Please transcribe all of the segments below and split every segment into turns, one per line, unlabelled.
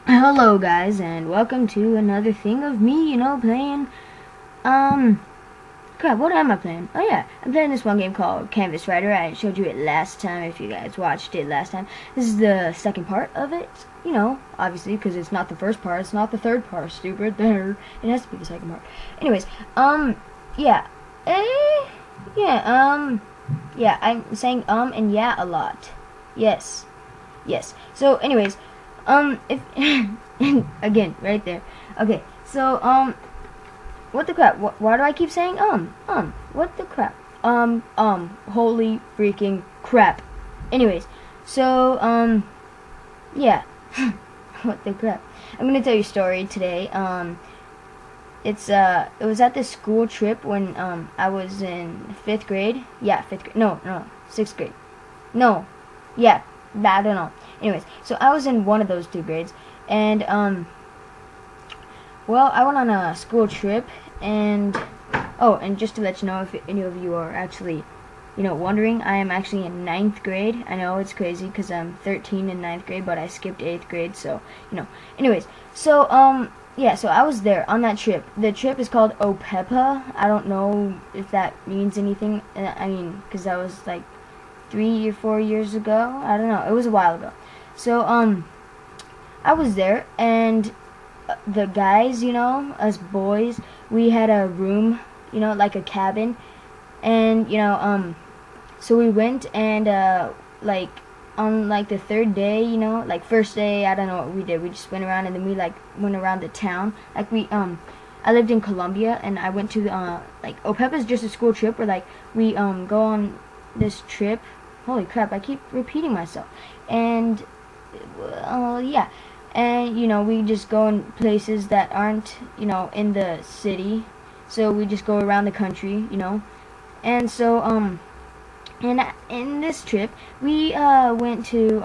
Hello guys, and welcome to another thing of me, playing, crap, what am I playing? Oh yeah, I'm playing this one game called Canvas Rider. I showed you it last time, if you guys watched it last time. This is the second part of it, obviously, because it's not the first part, it's not the third part, stupid, there. It has to be the second part. Anyways, yeah, yeah, I'm saying and yeah a lot. Yes. So, anyways, if again, right there. Okay, so what the crap? Why do I keep saying what the crap? Holy freaking crap. Anyways, so yeah, what the crap? I'm gonna tell you a story today. It was at this school trip when I was in 5th grade. Yeah, 5th grade. No, 6th grade. No, yeah. I don't know. Anyways, so I was in one of those 2 grades, and well, I went on a school trip, and and just to let you know, if any of you are actually, wondering, I am actually in 9th grade. I know it's crazy because I'm 13 in 9th grade, but I skipped 8th grade, so Anyways, so yeah, so I was there on that trip. The trip is called Opepa. I don't know if that means anything. I mean, because that was like 3 or 4 years ago. I don't know. It was a while ago. So I was there, and the guys, us boys, we had a room, like a cabin, and so we went, and like on like the 3rd day, like first day, I don't know what we did. We just went around, and then we like went around the town. Like I lived in Colombia, and I went to like Opepa is just a school trip where like we go on this trip. Holy crap, I keep repeating myself. And yeah, and we just go in places that aren't in the city, so we just go around the country, and so and in this trip we went to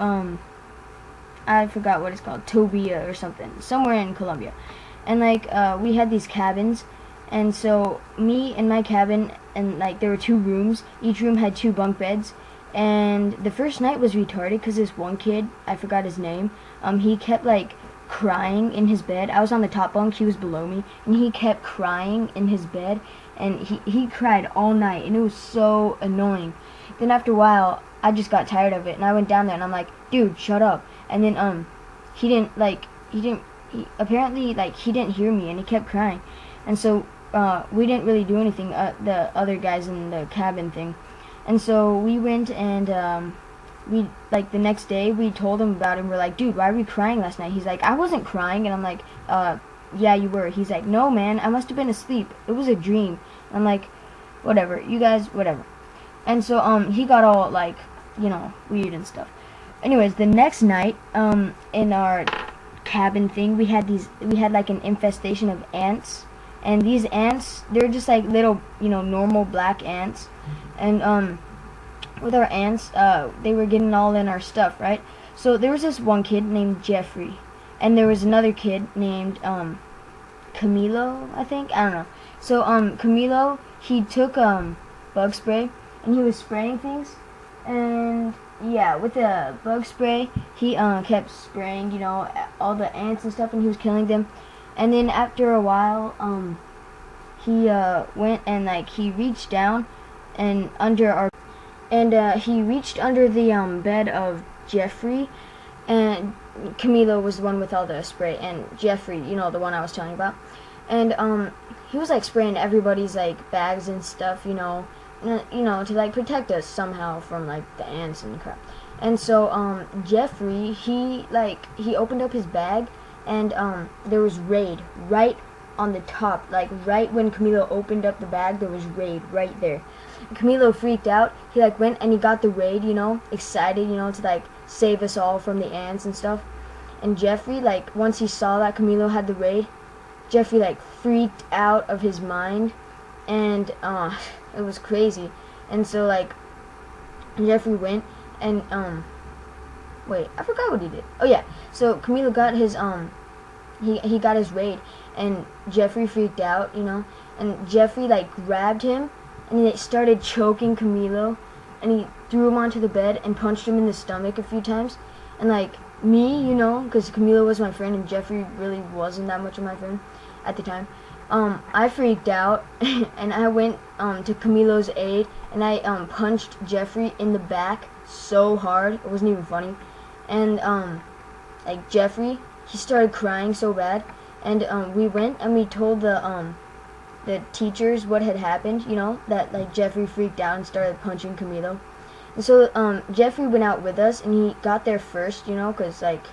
I forgot what it's called, Tobia or something, somewhere in Colombia. And like we had these cabins, and so me and my cabin, and like there were 2 rooms, each room had 2 bunk beds. And the first night was retarded because this one kid, I forgot his name, he kept like crying in his bed. I was on the top bunk, he was below me, and he kept crying in his bed, and he cried all night, and it was so annoying. Then after a while, I just got tired of it, and I went down there, and I'm like, dude, shut up. And then apparently like he didn't hear me, and he kept crying. And so we didn't really do anything, the other guys in the cabin thing. And so we went, and we, like, the next day, we told him about it, and we're like, dude, why were you crying last night? He's like, I wasn't crying. And I'm like, yeah, you were. He's like, no, man, I must have been asleep. It was a dream. I'm like, whatever, you guys, whatever. And so, he got all, like, weird and stuff. Anyways, the next night, in our cabin thing, we had like, an infestation of ants. And these ants, they're just, like, little, normal black ants. And with our ants, they were getting all in our stuff, right? So there was this one kid named Jeffrey, and there was another kid named Camilo, I think. I don't know. So Camilo, he took bug spray, and he was spraying things, and yeah, with the bug spray, he kept spraying, all the ants and stuff, and he was killing them. And then after a while, he went and like he reached down and he reached under the bed of Jeffrey, and Camilo was the one with all the spray, and Jeffrey, the one I was telling you about, and he was like spraying everybody's like bags and stuff, to like protect us somehow from like the ants and crap. And so Jeffrey, he opened up his bag, and there was Raid right on the top, like right when Camilo opened up the bag, there was Raid right there. Camilo freaked out. He like went and he got the Raid, excited, to like save us all from the ants and stuff. And Jeffrey, like once he saw that Camilo had the Raid, Jeffrey like freaked out of his mind, and it was crazy. And so like Jeffrey went and wait, I forgot what he did. Oh yeah, so Camilo got his he got his Raid, and Jeffrey freaked out, and Jeffrey like grabbed him, and he started choking Camilo, and he threw him onto the bed and punched him in the stomach a few times, and like me, you know, because Camilo was my friend and Jeffrey really wasn't that much of my friend at the time. I freaked out and I went to Camilo's aid and I punched Jeffrey in the back so hard it wasn't even funny. And like Jeffrey, he started crying so bad, and we went and we told the teachers what had happened, you know, that like Jeffrey freaked out and started punching Camilo. And so Jeffrey went out with us and he got there first, you know, cuz like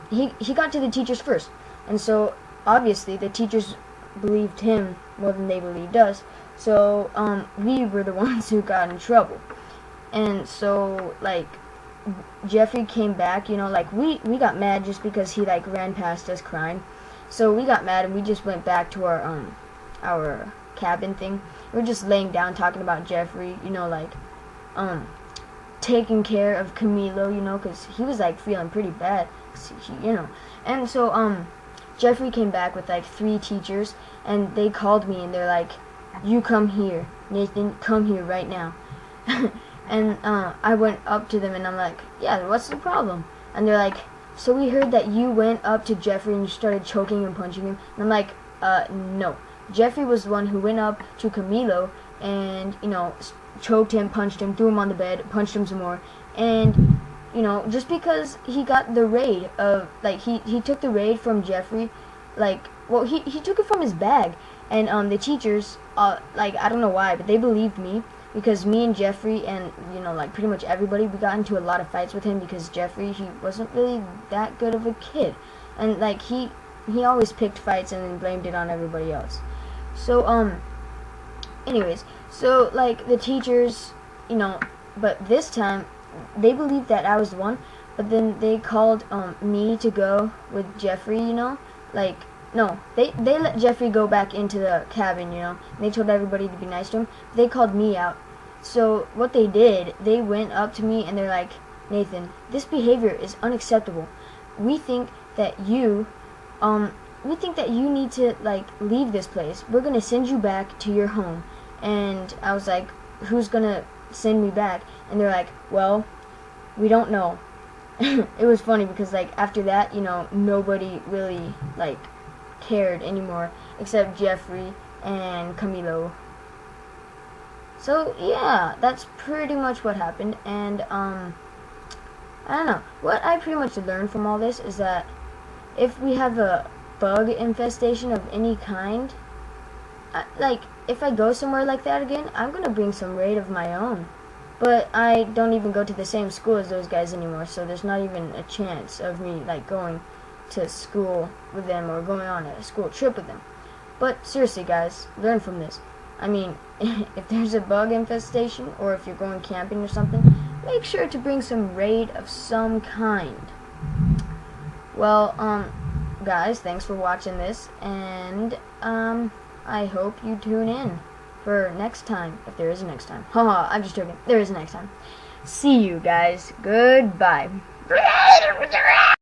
he got to the teachers first. And so obviously the teachers believed him more than they believed us. So we were the ones who got in trouble. And so like Jeffrey came back, you know, like we got mad just because he like ran past us crying. So we got mad and we just went back to our cabin thing. We were just laying down talking about Jeffrey, you know, like taking care of Camilo, you know, cuz he was like feeling pretty bad, you know. And so Jeffrey came back with like 3 teachers and they called me and they're like, "You come here, Nathan, come here right now." And I went up to them and I'm like, "Yeah, what's the problem?" And they're like, "So we heard that you went up to Jeffrey and you started choking and punching him." And I'm like, no. Jeffrey was the one who went up to Camilo and, you know, choked him, punched him, threw him on the bed, punched him some more. And, you know, just because he got the raid of, like, he took the raid from Jeffrey, like, well, he took it from his bag. And the teachers, like, I don't know why, but they believed me. Because me and Jeffrey and, you know, like pretty much everybody, we got into a lot of fights with him because Jeffrey, he wasn't really that good of a kid. And like he always picked fights and then blamed it on everybody else. So anyways, so like the teachers, you know, but this time they believed that I was the one, but then they called me to go with Jeffrey, you know, like no, they let Jeffrey go back into the cabin, you know, and they told everybody to be nice to him. They called me out. So what they did, they went up to me and they're like, "Nathan, this behavior is unacceptable. We think that you need to like leave this place. We're gonna send you back to your home." And I was like, "Who's gonna send me back?" And they're like, "Well, we don't know." It was funny because like after that, you know, nobody really like cared anymore except Jeffrey and Camilo. So yeah, that's pretty much what happened. And I don't know, what I pretty much learned from all this is that if we have a bug infestation of any kind, like if I go somewhere like that again, I'm gonna bring some raid of my own. But I don't even go to the same school as those guys anymore, so there's not even a chance of me like going to school with them or going on a school trip with them. But seriously guys, learn from this. I mean, if there's a bug infestation or if you're going camping or something, make sure to bring some raid of some kind. Well, guys, thanks for watching this, and I hope you tune in for next time, if there is a next time. Haha, I'm just joking. There is a next time. See you guys. Goodbye.